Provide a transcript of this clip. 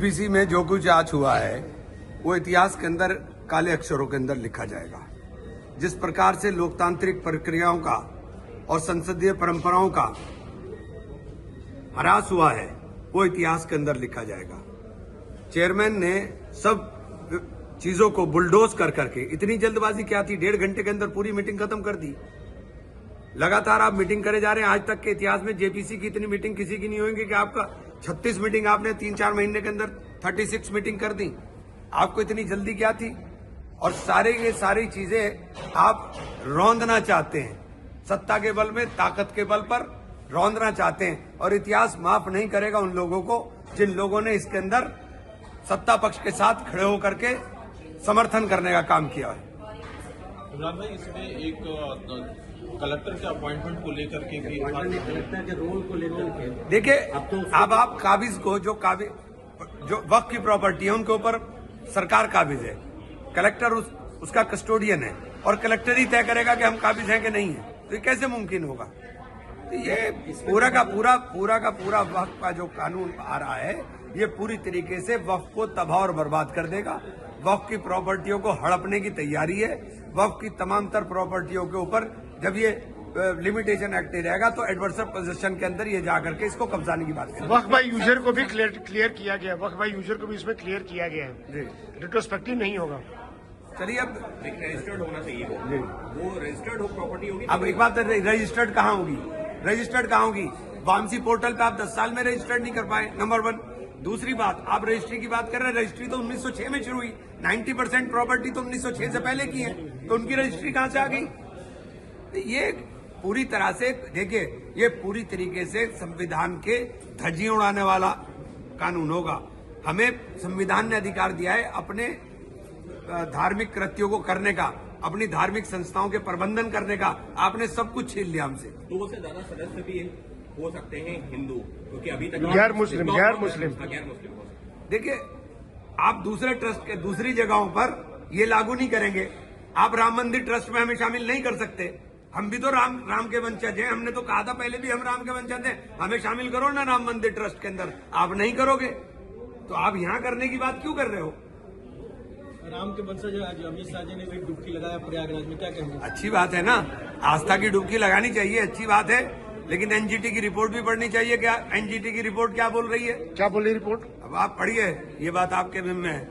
JPC में जो कुछ आज हुआ है वो इतिहास के अंदर काले अक्षरों के अंदर लिखा जाएगा। जिस प्रकार से लोकतांत्रिक प्रक्रियाओं का और संसदीय परंपराओं का ह्रास हुआ है वो इतिहास के अंदर लिखा जाएगा। चेयरमैन ने सब चीजों को बुलडोज कर करके, इतनी जल्दबाजी क्या थी, 1.5 घंटे के अंदर पूरी मीटिंग खत्म कर दी। लगातार आप मीटिंग करे जा रहे हैं। आज तक के इतिहास में जेपीसी की इतनी मीटिंग किसी की नहीं होगी कि आपका 36 मीटिंग आपने 3-4 महीने के अंदर 36 मीटिंग कर दी। आपको इतनी जल्दी क्या थी? और सारी चीजें आप रौंदना चाहते हैं, सत्ता के बल में, ताकत के बल पर रौंदना चाहते हैं। और इतिहास माफ नहीं करेगा उन लोगों को जिन लोगों ने इसके अंदर सत्ता पक्ष के साथ खड़े होकर के समर्थन करने का काम किया है। इमरान भाई, इसमें एक कलेक्टर के अपॉइंटमेंट को लेकर के भी, कलेक्टर के रोल को लेकर देखिए, अब आप काबिज को जो वक्त की प्रॉपर्टी है उनके ऊपर सरकार काबिज है, कलेक्टर उसका कस्टोडियन है और कलेक्टर ही तय करेगा कि हम काबिज हैं कि नहीं है। तो ये कैसे मुमकिन होगा? तो ये पूरा का पूरा वक्फ का जो कानून आ रहा है ये पूरी तरीके से वक्फ को तबाह और बर्बाद कर देगा। वक्फ की प्रॉपर्टियों को हड़पने की तैयारी है। वक्फ की तमाम तर प्रॉपर्टियों के ऊपर जब ये लिमिटेशन एक्ट नहीं रहेगा तो एडवर्सर पोजीशन के अंदर ये जाकर के इसको कब्जाने की बात है। वक्फ बाय यूजर को भी क्लियर किया गया, वक्फ बाय यूजर को भी इसमें क्लियर किया गया है। रिट्रोस्पेक्टिव नहीं होगा। चलिए, अब रजिस्टर्ड होना चाहिए वो रजिस्टर्ड हो प्रॉपर्टी होगी। अब एक बात है, रजिस्टर्ड कहाँ होगी? वामसी पोर्टल पे आप 10 साल में रजिस्टर्ड नहीं कर पाए, नंबर 1। दूसरी बात, आप रजिस्ट्री की बात कर रहे हैं, रजिस्ट्री तो 1906 में शुरू हुई। 90% प्रॉपर्टी तो 1906 से पहले की है, तो उनकी रजिस्ट्री कहां से आ गई? ये पूरी तरह से देखिए, ये पूरी तरीके से संविधान के धज्जियां उड़ाने वाला कानून होगा। हमें संविधान ने अधिकार दिया है अपने धार्मिक कृत्यों को करने का, अपनी धार्मिक संस्थाओं के प्रबंधन करने का। आपने सब कुछ छीन लिया हमसे। 2 से ज्यादा सदस्य भी हो सकते हैं हिंदू, क्योंकि अभी तक गैर मुस्लिम देखिए, आप दूसरे ट्रस्ट के दूसरी जगहों पर ये लागू नहीं करेंगे। आप राम मंदिर ट्रस्ट में हमें शामिल नहीं कर सकते। हम भी तो राम के वंशज हैं। हमने तो कहा था पहले भी हम राम के वंशज हैं, हमें शामिल करो ना राम मंदिर ट्रस्ट के अंदर। आप नहीं करोगे तो आप यहां करने की बात क्यों कर रहे हो? राम के वंशज आज अमित शाह जी ने भी डुबकी लगाया प्रयागराज में, क्या कहेंगे? अच्छी बात है ना, आस्था की डुबकी लगानी चाहिए, अच्छी बात है। लेकिन एनजीटी की रिपोर्ट भी पढ़नी चाहिए। क्या एनजीटी की रिपोर्ट क्या बोल रही है? क्या बोल रही रिपोर्ट? अब आप पढ़िए, ये बात आपके जिम्मे है।